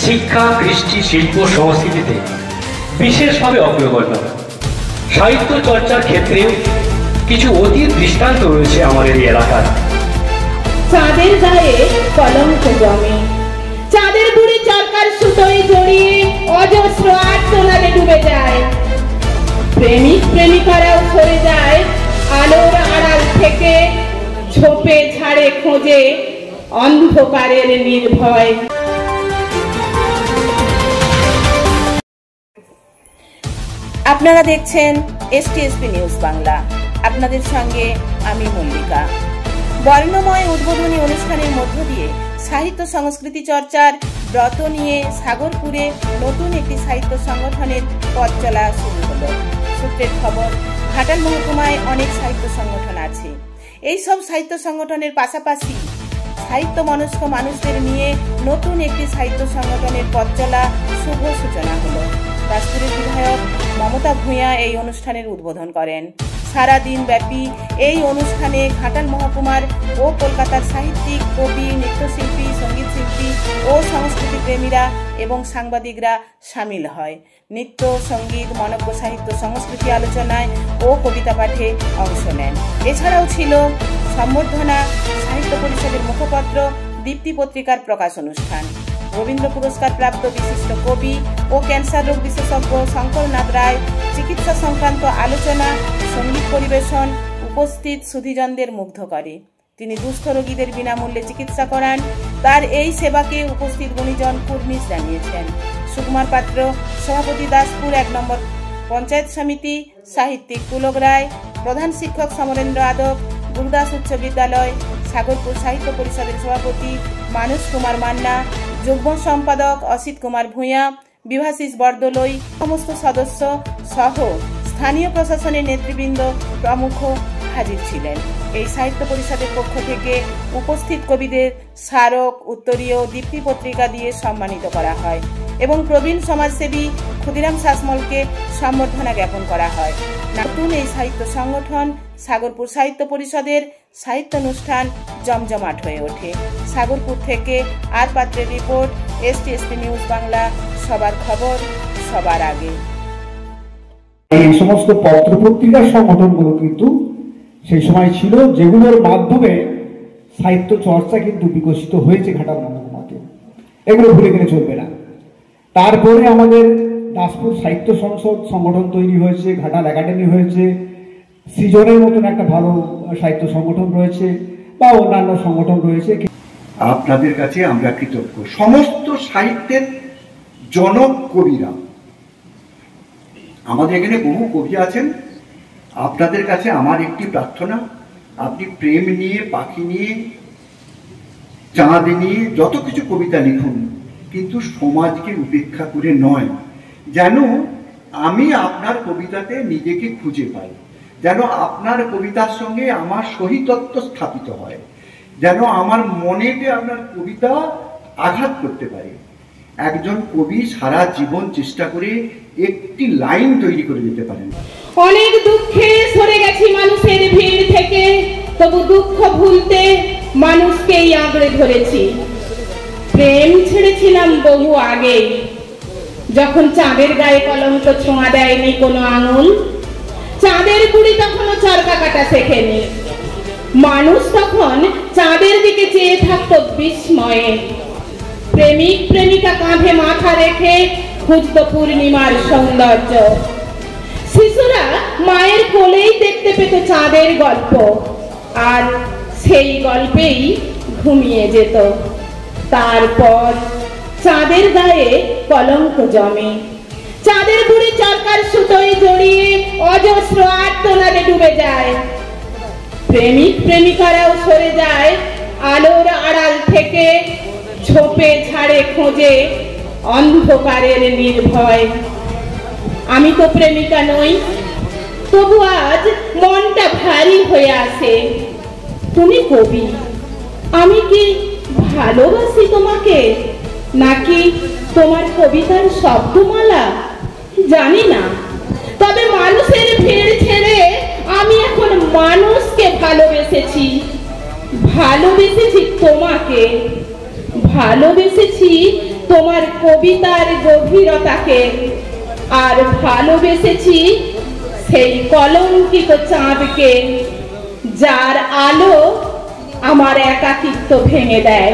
শিক্ষা, কৃষ্টি, শিল্প, সংস্কৃতিতে বিশেষভাবে অগ্রগণ্য। সাহিত্য চর্চার ক্ষেত্রেও কিছু অতীত দৃষ্টান্ত রয়েছে আমাদের এই এলাকার। চাঁদের গায়ে কলঙ্ক জমে, চাঁদের বুড়ি চরকার সুতোয় জড়িয়ে অজস্র আর্তনাদে ডুবে যায়। প্রেমিক প্রেমিকারাও সরে যায় আলোর আড়াল থেকে, ঝোপে ঝাড়ে খোঁজে অন্ধকারের নির্ভয়। আপনারা দেখছেন STSP নিউজ বাংলা, আপনাদের সঙ্গে আমি মল্লিকা। বর্ণময় উদ্বোধনী অনুষ্ঠানের মধ্য দিয়ে সাহিত্য সংস্কৃতি চর্চার ব্রত নিয়ে সাগরপুরে নতুন একটি সাহিত্য সংগঠনের পথ চলা শুরু হলো। সূত্রের খবর, ঘাটাল মহকুমায় অনেক সাহিত্য সংগঠন আছে। এই সব সাহিত্য সংগঠনের পাশাপাশি সাহিত্য মনস্ক মানুষদের নিয়ে নতুন একটি সাহিত্য সংগঠনের পথ চলা শুভ সূচনা হলো। দাসপুরের বিধায়ক মমতা ভূঁইয়া এই অনুষ্ঠানের উদ্বোধন করেন। সারা দিন ব্যাপী এই অনুষ্ঠানে ঘাটাল মহকুমার ও কলকাতার সাহিত্যিক, কবি, নৃত্যশিল্পী, সঙ্গীত শিল্পী ও সংস্কৃতি প্রেমীরা এবং সাংবাদিকরা সামিল হয়। নৃত্য, সঙ্গীত, মনজ্ঞ সাহিত্য সংস্কৃতি আলোচনায় ও কবিতা পাঠে অংশ নেন। এছাড়াও ছিল সম্বর্ধনা, সাহিত্য পরিষদের মুখপত্র দীপ্তি পত্রিকার প্রকাশ অনুষ্ঠান। রবীন্দ্র পুরস্কার প্রাপ্ত বিশিষ্ট কবি ও ক্যান্সার রোগ বিশেষজ্ঞ শঙ্করনাথ রায় চিকিৎসা সংক্রান্ত আলোচনা, সঙ্গীত পরিবেশন উপস্থিত সুধীজনদের মুগ্ধ করে। তিনি দুস্থ রোগীদের বিনামূল্যে চিকিৎসা করান। তার এই সেবাকে উপস্থিত গুণীজন কুর্নিশ জানিয়েছেন। সুকুমার পাত্র, সভাপতি, দাসপুর 1 নম্বর পঞ্চায়েত সমিতি, সাহিত্যিক পুলক রায়, প্রধান শিক্ষক সমরেন্দ্র আদক, গুরুদাস উচ্চ বিদ্যালয়, সাগরপুর সাহিত্য পরিষদের সভাপতি মানুষ কুমার মান্না, যুগ্ম সম্পাদক অসিত কুমার ভূঁইয়া, বিভাশিস বরদলৈ, সমস্ত সদস্য সহ স্থানীয় প্রশাসনের নেতৃবৃন্দ প্রমুখ হাজির ছিলেন। এই সাহিত্য পরিষদের পক্ষ থেকে উপস্থিত কবিদের স্মারক, উত্তরীয়, দীপ্তি পত্রিকা দিয়ে সম্মানিত করা হয় এবং প্রবীণ সমাজসেবী ক্ষুদিরাম শাসমলকে সম্বর্ধনা জ্ঞাপন করা হয়। নতুন এই সাহিত্য সংগঠন সাগরপুর সাহিত্য পরিষদের সাহিত্য অনুষ্ঠান জমজমাট হয়ে ওঠে। সাগরপুর থেকে আর পাত্রের রিপোর্ট, STSP নিউজ বাংলা, সবার খবর সবার আগে। এই সমস্ত পত্র পত্রিকার সংগঠনগুলো কিন্তু সেই সময় ছিল, যেগুলোর মাধ্যমে সাহিত্য চর্চা কিন্তু বিকশিত হয়েছে ঘাটাল মহকুমাতে। এগুলো ভুলে গেলে চলবে না। তারপরে আমাদের দাসপুর সাহিত্য সংসদ সংগঠন তৈরি হয়েছে, ঘাটাল একাডেমি হয়েছে, সৃজনের মতন একটা ভালো সাহিত্য সংগঠন রয়েছে বা অন্যান্য সংগঠন রয়েছে। আপনাদের কাছে আমরা কৃতজ্ঞ। সমস্ত সাহিত্যের জনক কবিরা, আমাদের এখানে বহু কবি আছেন। আপনাদের কাছে আমার একটি প্রার্থনা, আপনি প্রেম নিয়ে, পাখি নিয়ে, চাঁদ নিয়ে যত কিছু কবিতা লিখুন, কিন্তু সমাজকে উপেক্ষা করে নয়। যেন আমি আপনার কবিতাতে নিজেকে খুঁজে পাই, যেন আপনার কবিতার সঙ্গে আমার সহিতত্ব স্থাপিত হয়, যেন আমার মনেতে আপনার কবিতা আঘাত করতে পারে। একজন কবি সারা জীবন চেষ্টা করে একটি লাইন তৈরি করে দিতে পারেন। অনেক দুঃখে সরে গেছি মানুষের ভিড় থেকে, তবু দুঃখ ভুলতে মানুষকেই আঁকড়ে ধরেছি। প্রেম ছেড়েছিলাম বহু আগে, যখন চাঁদের গায়ে কলঙ্ক ছোঁয়া দেয়নি কোনো আঙুল। চাঁদের বুড়ি তখনও চরকা কাটা শেখেনি। মানুষ তখন চাঁদের দিকে চেয়ে থাকতো বিস্ময়ে। প্রেমিক প্রেমিকা কাঁধে মাথা রেখে খুঁজত পূর্ণিমার সৌন্দর্য। শিশুরা মায়ের কোলেই দেখতে পেত চাঁদের গল্প, আর সেই গল্পেই ঘুমিয়ে যেত। তারপর চাঁদের গায়ে কলঙ্ক জমে, চাঁদের বুড়ি চরকার সুতোয় জড়িয়ে অজস্র আর্তনাদে ডুবে যায়। প্রেমিক প্রেমিকারাও সরে যায় আলোর আড়াল থেকে, ঝোপে ঝাড়ে খোঁজে অন্ধকারের নির্ভয়। আমি তো প্রেমিকা নই, তবু আজ মনটা ভারী হয়ে আসে। তুমি কবি, আমি কি ভালোবাসি তোমাকে, নাকি তোমার কবিতার শব্দমালা জানি না। তবে মানুষের ভিড় ছেড়ে আমি এখন মানুষকে ভালোবেসেছি। ভালোবেসেছি তোমাকে, ভালোবেসেছি তোমার কবিতার গভীরতাকে, আর ভালোবেসেছি সেই কলঙ্কিত চাঁদকে, যার আলো আমার একাকিত্ব ভেঙে দেয়।